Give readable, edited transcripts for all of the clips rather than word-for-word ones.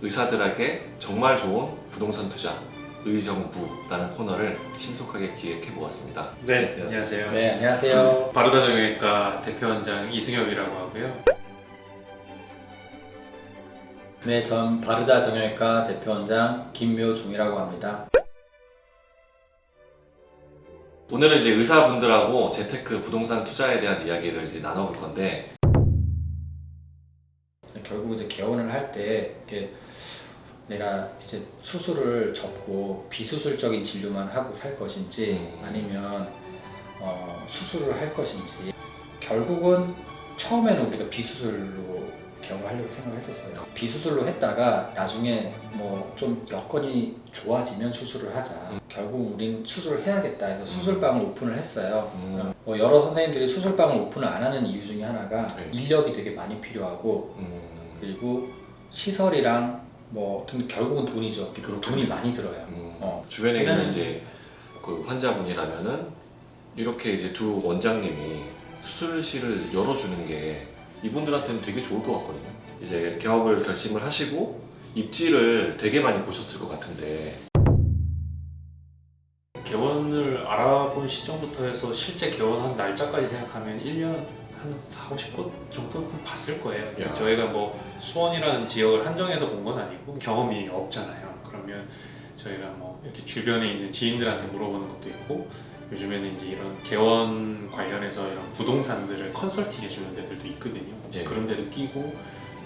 의사들에게 정말 좋은 부동산 투자 의정부라는 코너를 신속하게 기획해 보았습니다. 네, 안녕하세요. 네, 안녕하세요. 바르다 정형외과 대표원장 이승엽이라고 하고요. 네, 전 바르다 정형외과 대표원장 김묘중이라고 합니다. 오늘은 이제 의사분들하고 재테크 부동산 투자에 대한 이야기를 이제 나눠볼 건데, 결국 이제 개원을 할 때 내가 이제 수술을 접고 비수술적인 진료만 하고 살 것인지 아니면 수술을 할 것인지, 결국은 처음에는 우리가 비수술로 개원을 하려고 생각을 했었어요. 비수술로 했다가 나중에 뭐 좀 여건이 좋아지면 수술을 하자. 결국 우린 수술을 해야겠다 해서 수술방을 오픈을 했어요. 여러 선생님들이 수술방을 오픈을 안 하는 이유 중에 하나가 인력이 되게 많이 필요하고 그리고 시설이랑 뭐 결국은 돈이죠. 돈이 많이 들어요. 주변에 있는 이제 그 환자분이라면은 이렇게 이제 두 원장님이 수술실을 열어주는 게 이분들한테는 되게 좋을 것 같거든요. 이제 개업을 결심을 하시고 입지를 되게 많이 보셨을 것 같은데, 개원을 알아본 시점부터 해서 실제 개원한 날짜까지 생각하면 1년 한 40-50곳 정도는 봤을 거예요. 야. 저희가 뭐 수원이라는 지역을 한정해서 본 건 아니고 경험이 없잖아요. 그러면 저희가 뭐 이렇게 주변에 있는 지인들한테 물어보는 것도 있고, 요즘에는 이제 이런 개원 관련해서 이런 부동산들을 컨설팅 해주는 데들도 있거든요. 이제 그런 데도 끼고,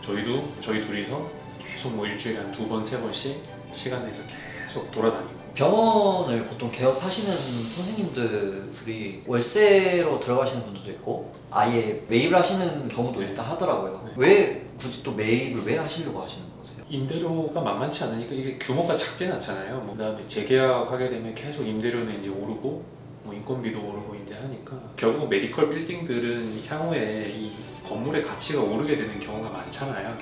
저희 둘이서 계속 뭐 일주일에 한 2번, 3번씩 시간 내서 계속 돌아다니고. 병원을 보통 개업하시는 선생님들이 월세로 들어가시는 분들도 있고 아예 매입을 하시는 경우도 있다 하더라고요. 네. 왜 굳이 또 매입을 왜 하시려고 하시는 거세요? 임대료가 만만치 않으니까 이게 규모가 작진 않잖아요. 뭐 그다음에 재계약하게 되면 계속 임대료는 이제 오르고 뭐 인건비도 오르고 이제 하니까 결국 메디컬 빌딩들은 향후에 이 건물의 가치가 오르게 되는 경우가 많잖아요.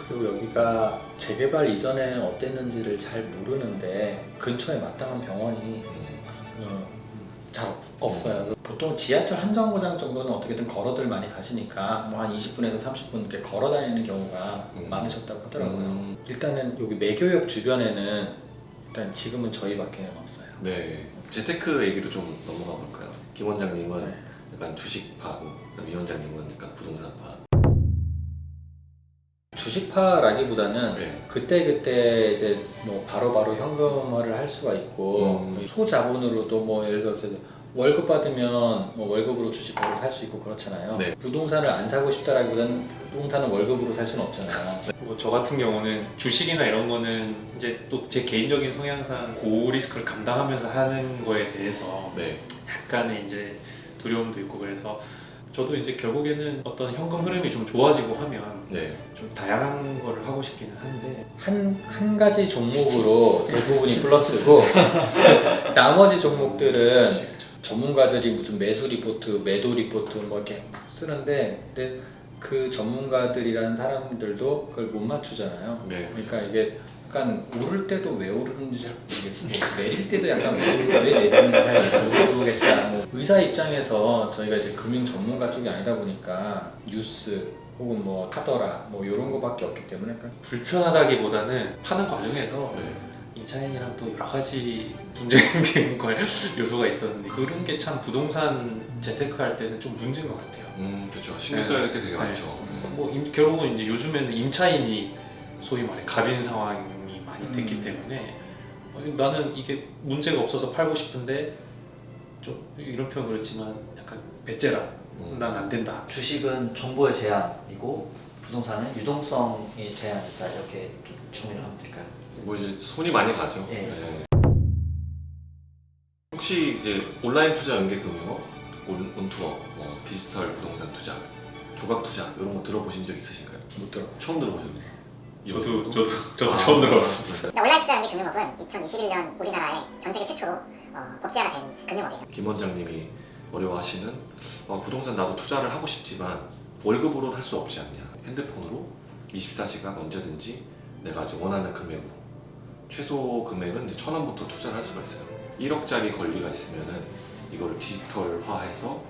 그리고 여기가 재개발 이전에 어땠는지를 잘 모르는데 근처에 마땅한 병원이 잘 없어요. 보통 지하철 한 정거장 정도는 어떻게든 걸어들 많이 가시니까 뭐 한 20분에서 30분 이렇게 걸어 다니는 경우가 많으셨다고 하더라고요. 일단은 여기 매교역 주변에는 일단 지금은 저희밖에는 없어요. 네, 재테크 얘기로 좀 넘어가 볼까요? 김 원장님은 네. 약간 주식파고, 위 원장님은 약간 부동산파. 주식파라기보다는 네. 그때 이제 뭐 바로바로 현금화를 할 수가 있고 소자본으로도 뭐 예를 들어서 월급 받으면 뭐 월급으로 주식을 살 수 있고 그렇잖아요. 네. 부동산을 안 사고 싶다라기보다는 부동산은 월급으로 살 수는 없잖아요. 뭐 저 같은 경우는 주식이나 이런 거는 이제 또 제 개인적인 성향상 고리스크를 감당하면서 하는 거에 대해서 네. 약간의 이제 두려움도 있고, 그래서 저도 이제 결국에는 어떤 현금 흐름이 좀 좋아지고 하면 네. 좀 다양한 거를 하고 싶기는 한데, 한 가지 종목으로 대부분이 플러스고 나머지 종목들은 전문가들이 무슨 매수 리포트, 매도 리포트 뭐 이렇게 쓰는데, 근데 그 전문가들이라는 사람들도 그걸 못 맞추잖아요. 네. 그러니까 이게 약간 오를 때도 왜 오르는지 잘 모르겠고 내릴 때도 약간 왜 내리는지 잘 모르겠다. 뭐 의사 입장에서 저희가 이제 금융 전문가 쪽이 아니다 보니까 뉴스 혹은 뭐 하더라 뭐 이런 거밖에 없기 때문에 약간 불편하다기보다는 파는 과정에서 네. 임차인이랑 또 여러 가지 문제된 요소가 있었는데, 그런 게 참 부동산 재테크 할 때는 좀 문제인 것 같아요. 그렇죠. 신경 써야 될 게 되게 많죠. 뭐 결국은 이제 요즘에는 임차인이 소위 말해 갑인 상황이 많이 됐기 때문에 나는 이게 문제가 없어서 팔고 싶은데, 좀 이런 표현 그렇지만 약간 배째라, 난 안 된다. 주식은 정보의 제한이고 부동산은 유동성이 제한이다, 이렇게 좀 정리를 하면 될까요? 뭐 이제 손이 많이 가죠. 네. 네. 혹시 이제 온라인 투자 연계금융업, 온투어, 뭐 디지털 부동산 투자, 조각 투자 이런 거 들어보신 적 있으신가요? 못 들어. 처음 들어보셨나요? 저도 처음 들어봤습니다. 온라인 투자 연계 금융업은 2021년 우리나라에 전 세계 최초로 법제화가 된 금융업이에요. 김 원장님이 어려워하시는 부동산 나도 투자를 하고 싶지만 월급으로 할 수 없지 않냐, 핸드폰으로 24시간 언제든지 내가 이제 원하는 금액으로, 최소 금액은 이제 1,000원부터 투자를 할 수가 있어요. 1억짜리 권리가 있으면은 이거를 디지털화해서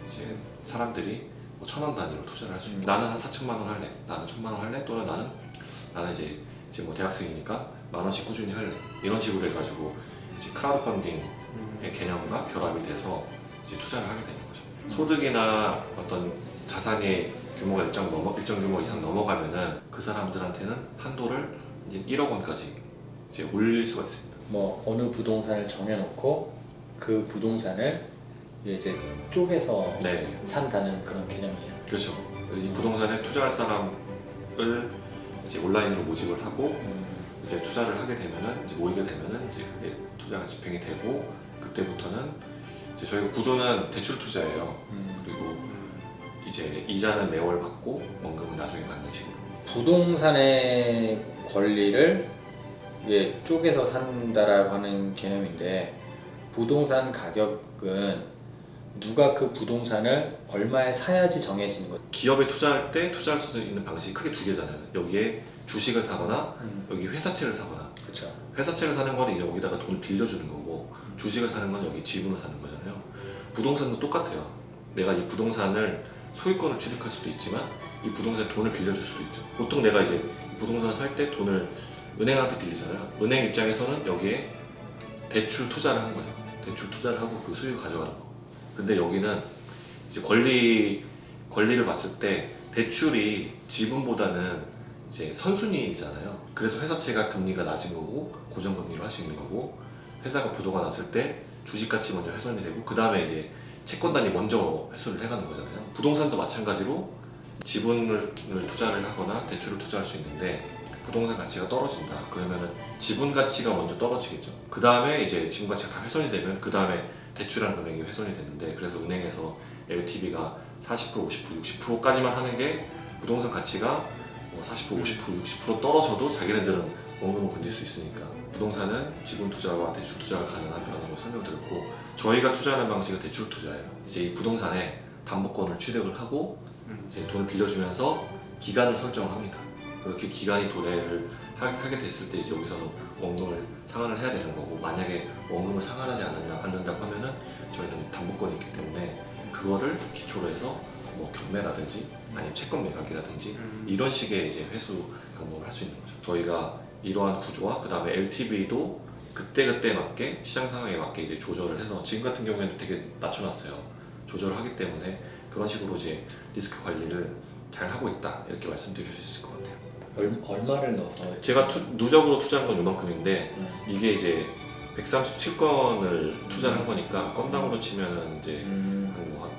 이제 사람들이 1,000원 단위로 투자를 할 수 있는. 나는 한 4천만 원 할래, 나는 1,000만 원 할래, 또는 나는 이제 이제 뭐 대학생이니까 10,000원씩 꾸준히 할래 이런 식으로 해가지고 이제 크라우드 펀딩의 개념과 결합이 돼서 이제 투자를 하게 되는 거죠. 소득이나 어떤 자산의 규모가 일정 규모 이상 넘어가면은 그 사람들한테는 한도를 이제 1억 원까지 이제 올릴 수가 있습니다. 뭐 어느 부동산을 정해놓고 그 부동산을 이제 쪼개서 네, 산다는 그런 개념이에요. 그렇죠. 이 부동산에 투자할 사람을 이제 온라인으로 모집을 하고 이제 투자를 하게 되면은 이제 모이게 되면은 이제 그게 투자가 집행이 되고 그때부터는 이제 저희가 구조는 대출 투자예요. 그리고 이제 이자는 매월 받고 원금은 나중에 받는 식으로. 부동산의 권리를 이게 쪼개서 산다라고 하는 개념인데 부동산 가격은 누가 그 부동산을 얼마에 사야지 정해지는 거죠. 기업에 투자할 때 투자할 수 있는 방식이 크게 두 개잖아요. 여기에 주식을 사거나 여기 회사채를 사거나. 그렇죠. 회사채를 사는 건 이제 여기다가 돈을 빌려주는 거고 주식을 사는 건 여기 지분을 사는 거잖아요. 부동산도 똑같아요. 내가 이 부동산을 소유권을 취득할 수도 있지만 이 부동산에 돈을 빌려줄 수도 있죠. 보통 내가 이제 이 부동산을 살 때 돈을 은행한테 빌리잖아요. 은행 입장에서는 여기에 대출 투자를 하는 거죠. 대출 투자를 하고 그 수익을 가져가는 거. 근데 여기는 이제 권리를 봤을 때 대출이 지분보다는 이제 선순위이잖아요. 그래서 회사채가 금리가 낮은 거고 고정금리로 할 수 있는 거고 회사가 부도가 났을 때 주식 가치 먼저 훼손이 되고 그 다음에 이제 채권단이 먼저 회수를 해가는 거잖아요. 부동산도 마찬가지로 지분을 투자를 하거나 대출을 투자할 수 있는데 부동산 가치가 떨어진다. 그러면은 지분 가치가 먼저 떨어지겠죠. 그 다음에 이제 지분 가치가 다 훼손이 되면 그 다음에 대출한 금액이 훼손이 되는데 그래서 은행에서 LTV가 40%, 50%, 60%까지만 하는 게 부동산 가치가 40%, 50%, 60% 떨어져도 자기네들은 원금을 건질 수 있으니까 부동산은 지분 투자와 대출 투자가 가능하다는 걸 설명드렸고 저희가 투자하는 방식은 대출 투자예요. 이제 이 부동산에 담보권을 취득을 하고 이제 돈을 빌려주면서 기간을 설정을 합니다. 그렇게 기간이 도래를 하게 됐을 때 이제 여기서 원금을 상환을 해야 되는 거고 만약에 원금을 상환하지 않는다고 하면은 저희는 담보권이 있기 때문에 그거를 기초로 해서 뭐 경매라든지 아니면 채권 매각이라든지 이런 식의 이제 회수 방법을 할 수 있는 거죠. 저희가 이러한 구조와 그 다음에 LTV도 그때 맞게 시장 상황에 맞게 이제 조절을 해서 지금 같은 경우에는 되게 낮춰놨어요. 조절을 하기 때문에 그런 식으로 이제 리스크 관리를 잘 하고 있다 이렇게 말씀드릴 수 있을 것 같아요. 얼마를 넣어서 제가 누적으로 투자한 건 요만큼인데 이게 이제 137건을 투자를 한 거니까 건당으로 치면은 이제 한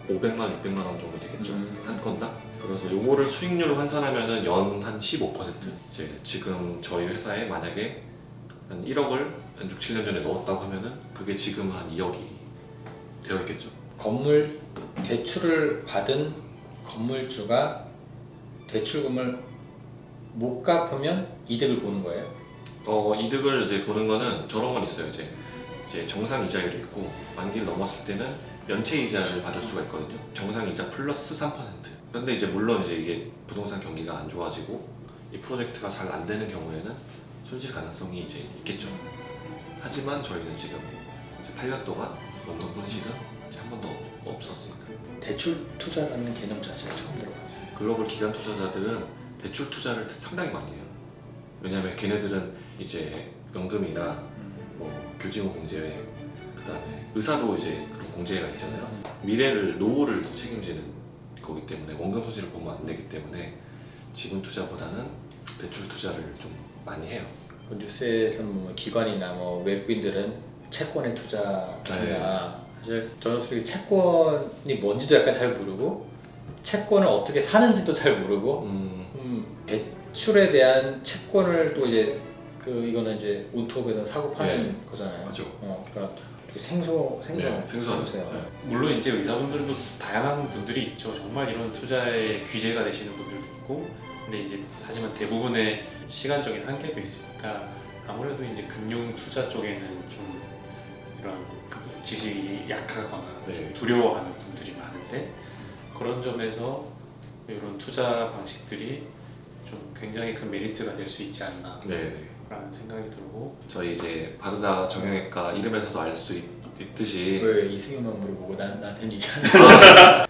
500만 원, 600만 원 정도 되겠죠. 한 건당. 그래서 요거를 수익률로 환산하면은 연 한 15%. 이제 지금 저희 회사에 만약에 한 1억을 한 6, 7년 전에 넣었다고 하면은 그게 지금 한 2억이 되어 있겠죠. 건물 대출을 받은 건물주가 대출금을 못 갚으면 이득을 보는 거예요? 이득을 이제 보는 거는 저런 건 있어요. 이제 정상 이자율이 있고 만기를 넘었을 때는 연체 이자를 받을 수가 있거든요. 정상 이자 플러스 3%. 그런데 이제 물론 이제 이게 부동산 경기가 안 좋아지고 이 프로젝트가 잘 안 되는 경우에는 손실 가능성이 이제 있겠죠. 하지만 저희는 지금 이제 8년 동안 원금 손실은 이제 한 번도 없었습니다. 대출 투자라는 개념 자체를 처음 들어봤어요. 글로벌 기관 투자자들은 대출 투자를 상당히 많이 해요. 왜냐하면 걔네들은 이제 연금이나 뭐 교직원 공제회, 그다음에 의사도 이제 그런 공제회가 있잖아요. 미래를 노후를 책임지는 거기 때문에 원금 손실을 보면 안 되기 때문에 지분 투자보다는 대출 투자를 좀 많이 해요. 그 뉴스에서는 뭐 기관이나 뭐 외국인들은 채권에 투자한다. 사실 저는 솔직히 채권이 뭔지도 약간 잘 모르고 채권을 어떻게 사는지도 잘 모르고 대출에 대한 채권을 또 이제 이거는 이제 온투업에서 사고 파는 거잖아요. 그렇죠. 그러니까 되게 생소하세요. 생소하죠. 물론 이제 의사분들도 다양한 분들이 있죠. 정말 이런 투자에 귀재가 되시는 분들도 있고, 근데 이제 하지만 대부분의 시간적인 한계도 있으니까 아무래도 이제 금융 투자 쪽에는 좀 이런 지식이 약하거나 좀 두려워하는 분들이 많은데 그런 점에서 이런 투자 방식들이 좀 굉장히 큰 메리트가 될 수 있지 않나 라는 생각이 들고 저희 이제 바르다 정형외과 이름에서도 알 수 있듯이 왜 이승윤만 물어보고 나한테 얘기하는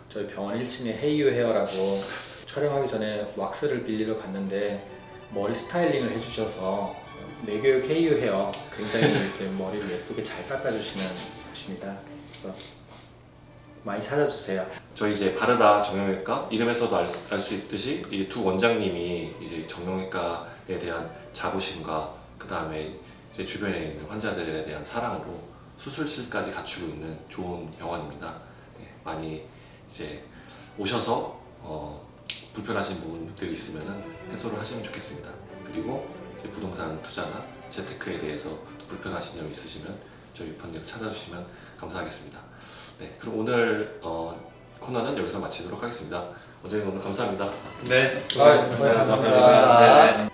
저희 병원 1층에 헤이유 헤어라고 촬영하기 전에 왁스를 빌리러 갔는데 머리 스타일링을 해주셔서 매교육 KU 헤어 굉장히 이렇게 머리를 예쁘게 잘 깎아주시는 곳입니다. 그래서 많이 찾아주세요. 저희 이제 바르다 정형외과 이름에서도 알 수 있듯이 이 두 원장님이 이제 정형외과에 대한 자부심과 그 다음에 이제 주변에 있는 환자들에 대한 사랑으로 수술실까지 갖추고 있는 좋은 병원입니다. 네, 많이 이제 오셔서 불편하신 부분들이 있으면은 해소를 하시면 좋겠습니다. 그리고 이제 부동산 투자나 재테크에 대해서 불편하신 점이 있으시면 저희 유펀드를 찾아주시면 감사하겠습니다. 네, 그럼 오늘 코너는 여기서 마치도록 하겠습니다. 원장님 오늘 감사합니다. 네, 수고하셨습니다. 감사합니다. 네.